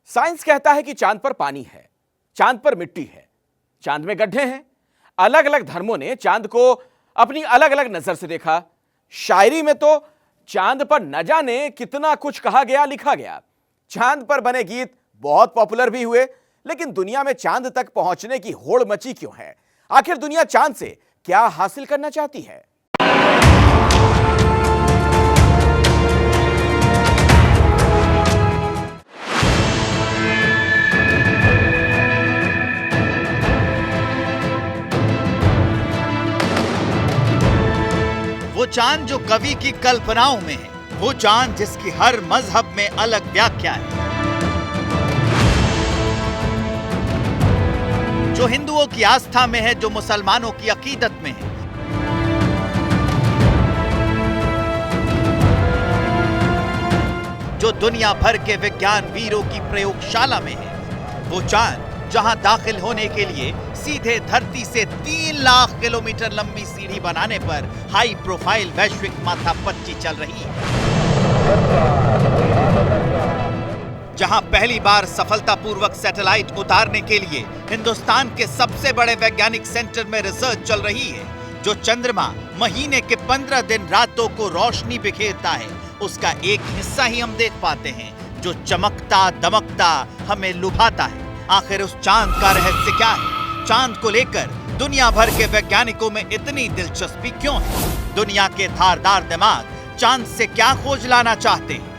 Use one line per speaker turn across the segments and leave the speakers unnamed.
Science कहता है कि चांद पर पानी है, चांद पर मिट्टी है, चांद में गड्ढे हैं। अलग अलग धर्मों ने चांद को अपनी अलग अलग नजर से देखा। शायरी में तो चांद पर न जाने कितना कुछ कहा गया, लिखा गया। चांद पर बने गीत बहुत पॉपुलर भी हुए। लेकिन दुनिया में चांद तक पहुंचने की होड़ मची क्यों है? आखिर दुनिया चांद से क्या हासिल करना चाहती है?
वो चांद जो कवि की कल्पनाओं में है, वो चांद जिसकी हर मजहब में अलग व्याख्या है, जो हिंदुओं की आस्था में है, जो मुसलमानों की अकीदत में है, जो दुनिया भर के विज्ञान वीरों की प्रयोगशाला में है। वो चांद जहां दाखिल होने के लिए सीधे धरती से 3 लाख किलोमीटर लंबी सीढ़ी बनाने पर हाई प्रोफाइल वैश्विक माथापच्ची चल रही है, जहां पहली बार सफलतापूर्वक सैटेलाइट उतारने के लिए हिंदुस्तान के सबसे बड़े वैज्ञानिक सेंटर में रिसर्च चल रही है, जो चंद्रमा महीने के 15 दिन रातों को रोशनी बिखेरता है, उसका एक हिस्सा ही हम देख पाते हैं, जो चमकता दमकता हमें लुभाता है। आखिर उस चांद का रहस्य क्या है? चांद को लेकर दुनिया भर के वैज्ञानिकों में इतनी दिलचस्पी क्यों है? दुनिया के धारदार दिमाग चांद से क्या खोज लाना चाहते हैं?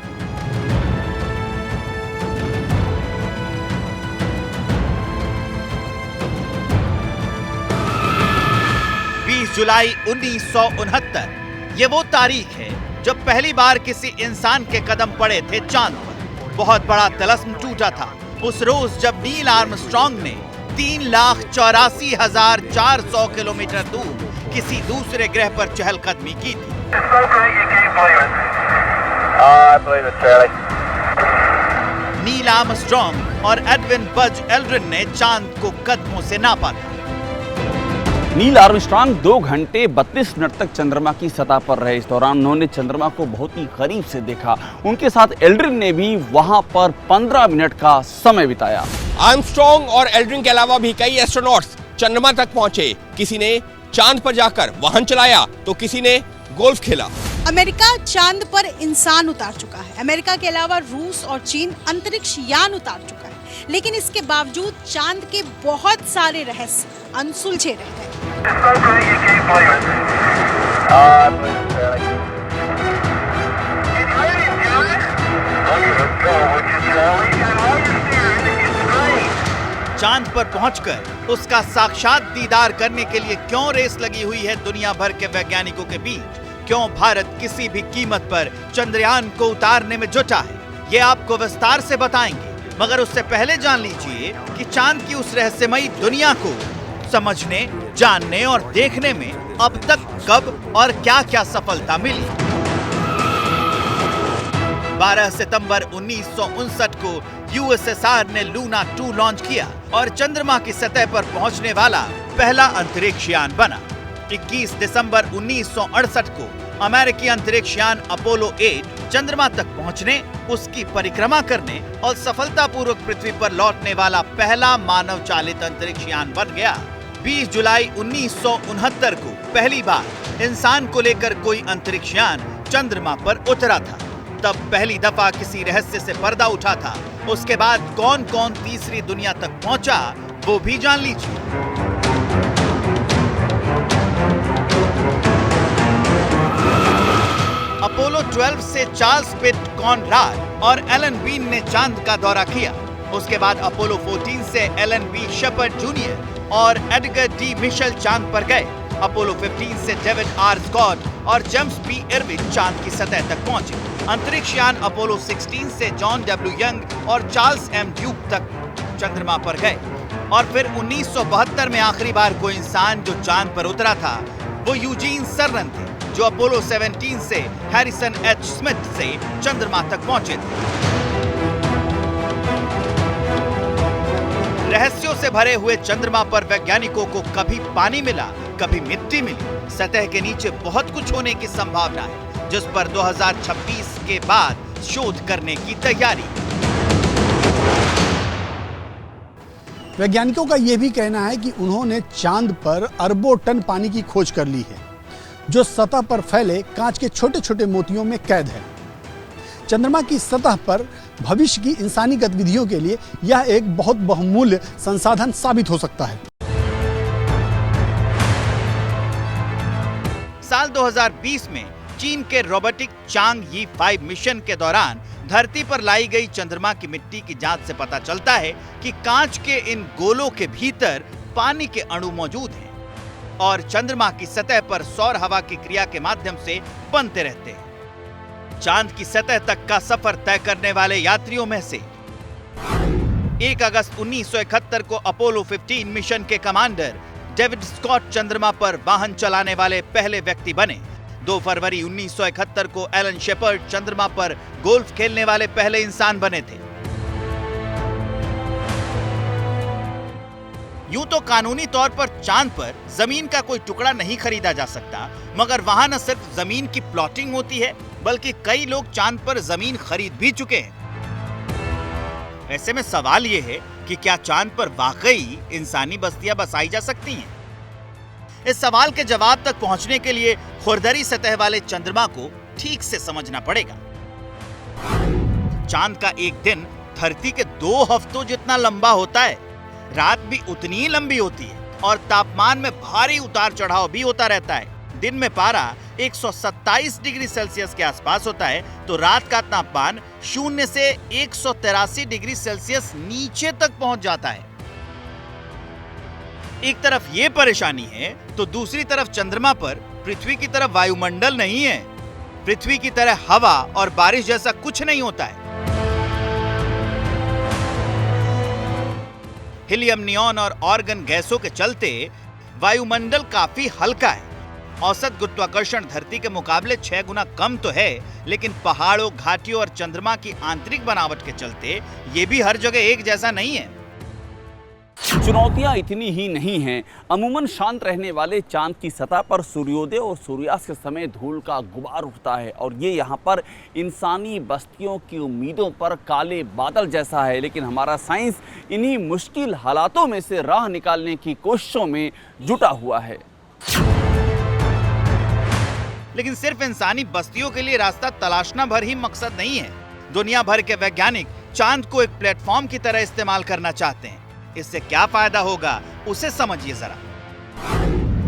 जुलाई 1969 ये वो तारीख है जब पहली बार किसी इंसान के कदम पड़े थे चांद पर। बहुत बड़ा तलस्म टूटा था उस रोज जब नील आर्मस्ट्रांग ने 3,84,400 किलोमीटर दूर किसी दूसरे ग्रह पर चहलकदमी की थी। नील आर्मस्ट्रांग और एडविन बज एल्ड्रिन ने चांद को कदमों से नापा था।
नील आर्मस्ट्रांग 2 घंटे 32 मिनट तक चंद्रमा की सतह पर रहे। इस दौरान उन्होंने चंद्रमा को बहुत ही करीब से देखा। उनके साथ एल्ड्रिन ने भी वहां पर 15 मिनट का समय बिताया।
आर्मस्ट्रांग और एल्ड्रिन के अलावा भी कई एस्ट्रोनॉट्स चंद्रमा तक पहुंचे। किसी ने चांद पर जाकर वाहन चलाया तो किसी ने गोल्फ खेला।
अमेरिका चांद पर इंसान उतार चुका है। अमेरिका के अलावा रूस और चीन अंतरिक्ष यान उतार चुका है। लेकिन इसके बावजूद चांद के बहुत सारे रहस्य अनसुलझे रह गए।
चांद पर पहुंचकर उसका साक्षात दीदार करने के लिए क्यों रेस लगी हुई है दुनिया भर के वैज्ञानिकों के बीच? क्यों भारत किसी भी कीमत पर चंद्रयान को उतारने में जुटा है, ये आपको विस्तार से बताएंगे। मगर उससे पहले जान लीजिए कि चांद की उस रहस्यमयी दुनिया को समझने, जानने और देखने में अब तक कब और क्या-क्या सफलता मिली। 12 सितंबर 1959 को यूएसएसआर ने लूना 2 लॉन्च किया और चंद्रमा की सतह पर पहुंचने वाला पहला अंतरिक्ष यान बना। 21 दिसंबर 1968 को अमेरिकी अंतरिक्ष यान अपोलो 8 चंद्रमा तक पहुंचने, उसकी परिक्रमा करने और सफलतापूर्वक पृथ्वी पर लौटने वाला पहला मानव चालित अंतरिक्ष यान बन गया। 20 जुलाई 1969 को पहली बार इंसान को लेकर कोई अंतरिक्ष यान चंद्रमा पर उतरा था। तब पहली दफा किसी रहस्य से पर्दा उठा था। उसके बाद कौन-कौन तीसरी दुनिया तक पहुंचा, वो भी जान लीजिए। अपोलो 12 से चार्ल्स पिट कॉनराड और एलन बीन ने चांद का दौरा किया। उसके बाद अपोलो 14 से एलन बी शेपर्ड जूनियर और एडगर डी मिशेल चांद पर गए। अपोलो 15 से डेविड आर स्कॉट और जेम्स पी इरविन चांद की सतह तक पहुंचे। अंतरिक्ष यान अपोलो 16 से जॉन डब्ल्यू यंग और चार्ल्स एम ड्यूक तक चंद्रमा पर गए। और फिर 1972 में आखिरी बार कोई इंसान जो चांद पर उतरा था वो यूजीन सर्रन थे, जो अपोलो 17 से हैरिसन एच स्मिथ से चंद्रमा तक पहुंचे थे। रहस्यों से भरे हुए चंद्रमा पर वैज्ञानिकों को कभी पानी मिला, कभी मिट्टी मिली। सतह के नीचे बहुत कुछ होने की संभावना है, जिस पर 2026 के बाद शोध करने की तैयारी।
वैज्ञानिकों का यह भी कहना है कि उन्होंने चांद पर अरबों टन पानी की खोज कर ली है, जो सतह पर फैले कांच के छोटे छोटे मोतियों में कैद है। चंद्रमा की सतह पर भविष्य की इंसानी गतिविधियों के लिए यह एक बहुत बहुमूल्य संसाधन साबित हो सकता है।
साल 2020 में चीन के रोबोटिक चांगयी 5 मिशन के दौरान धरती पर लाई गई चंद्रमा की मिट्टी की जांच से पता चलता है कि कांच के इन गोलों के भीतर पानी के अणु मौजूद हैं और चंद्रमा की सतह पर सौर हवा की क्रिया के माध्यम से बनते रहते हैं। चांद की सतह तक का सफर तय करने वाले यात्रियों में से 1 अगस्त 1971 को अपोलो 15 मिशन के कमांडर डेविड स्कॉट चंद्रमा पर वाहन चलाने वाले पहले व्यक्ति बने। 2 फरवरी 1971 को एलन शेपर्ड चंद्रमा पर गोल्फ खेलने वाले पहले इंसान बने थे। यूं तो कानूनी तौर पर चांद पर जमीन का कोई टुकड़ा नहीं खरीदा जा सकता, मगर वहां न सिर्फ जमीन की प्लॉटिंग होती है बल्कि कई लोग चांद पर जमीन खरीद भी चुके हैं। ऐसे में सवाल यह है कि क्या चांद पर वाकई इंसानी बस्तियां बसाई जा सकती हैं? इस सवाल के जवाब तक पहुंचने के लिए खुरदरी सतह वाले चंद्रमा को ठीक से समझना पड़ेगा। चांद का एक दिन धरती के 2 हफ्तों जितना लंबा होता है, रात भी उतनी ही लंबी होती है और तापमान में भारी उतार चढ़ाव भी होता रहता है। दिन में पारा 127 डिग्री सेल्सियस के आसपास होता है तो रात का तापमान 0 से 183 डिग्री सेल्सियस नीचे तक पहुंच जाता है। एक तरफ ये परेशानी है तो दूसरी तरफ चंद्रमा पर पृथ्वी की तरह वायुमंडल नहीं है। पृथ्वी की तरह हवा और बारिश जैसा कुछ नहीं होता है। हीलियम, नियॉन और आर्गन गैसों के चलते वायुमंडल काफी हल्का है। औसत गुरुत्वाकर्षण धरती के मुकाबले 6 गुना कम तो है, लेकिन पहाड़ों, घाटियों और चंद्रमा की आंतरिक बनावट के चलते ये भी हर जगह एक जैसा नहीं है।
चुनौतियां इतनी ही नहीं हैं। अमूमन शांत रहने वाले चांद की सतह पर सूर्योदय और सूर्यास्त के समय धूल का गुबार उठता है और ये यहाँ पर इंसानी बस्तियों की उम्मीदों पर काले बादल जैसा है। लेकिन हमारा साइंस इन्हीं मुश्किल हालातों में से राह निकालने की कोशिशों में जुटा हुआ है।
लेकिन सिर्फ इंसानी बस्तियों के लिए रास्ता तलाशना भर ही मकसद नहीं है। दुनिया भर के वैज्ञानिक चांद को एक प्लेटफॉर्म की तरह इस्तेमाल करना चाहते हैं। इससे क्या फायदा होगा उसे समझिए जरा।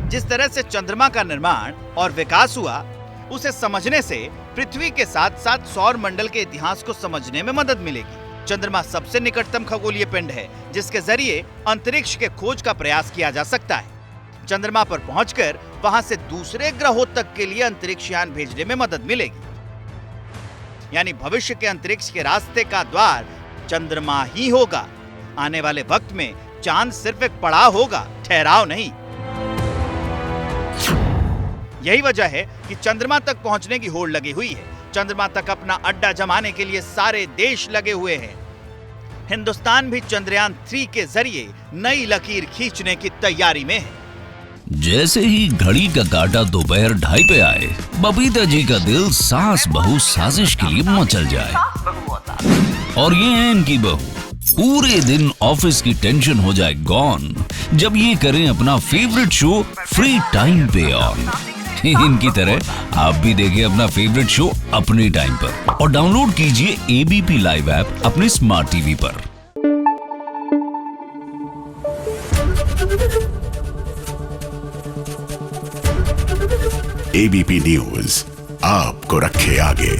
जिस तरह से चंद्रमा का निर्माण और विकास हुआ, उसे समझने से पृथ्वी के साथ साथ सौर मंडल के इतिहास को समझने में मदद मिलेगी। चंद्रमा सबसे निकटतम खगोलीय पिंड है जिसके जरिए अंतरिक्ष के खोज का प्रयास किया जा सकता है। चंद्रमा पर पहुंचकर वहां से दूसरे ग्रहों तक के लिए अंतरिक्ष यान भेजने में मदद मिलेगी। यानी भविष्य के अंतरिक्ष के रास्ते का द्वार चंद्रमा ही होगा। आने वाले वक्त में चांद सिर्फ एक पड़ाव होगा, ठहराव नहीं। यही वजह है कि चंद्रमा तक पहुंचने की होड़ लगी हुई है। चंद्रमा तक अपना अड्डा जमाने के लिए सारे देश लगे हुए हैं। हिंदुस्तान भी चंद्रयान 3 के जरिए नई लकीर खींचने की तैयारी में है।
जैसे ही घड़ी का काटा दोपहर 2:30 पे आए, बबीता जी का दिल सास बहू साजिश के लिए मचल जाए। और ये है इनकी बहू, पूरे दिन ऑफिस की टेंशन हो जाए गॉन जब ये करें अपना फेवरेट शो फ्री टाइम पे ऑन। इनकी तरह आप भी देखें अपना फेवरेट शो अपने टाइम पर और डाउनलोड कीजिए एबीपी लाइव ऐप अपने स्मार्ट टीवी पर।
एबीपी न्यूज आपको रखे आगे।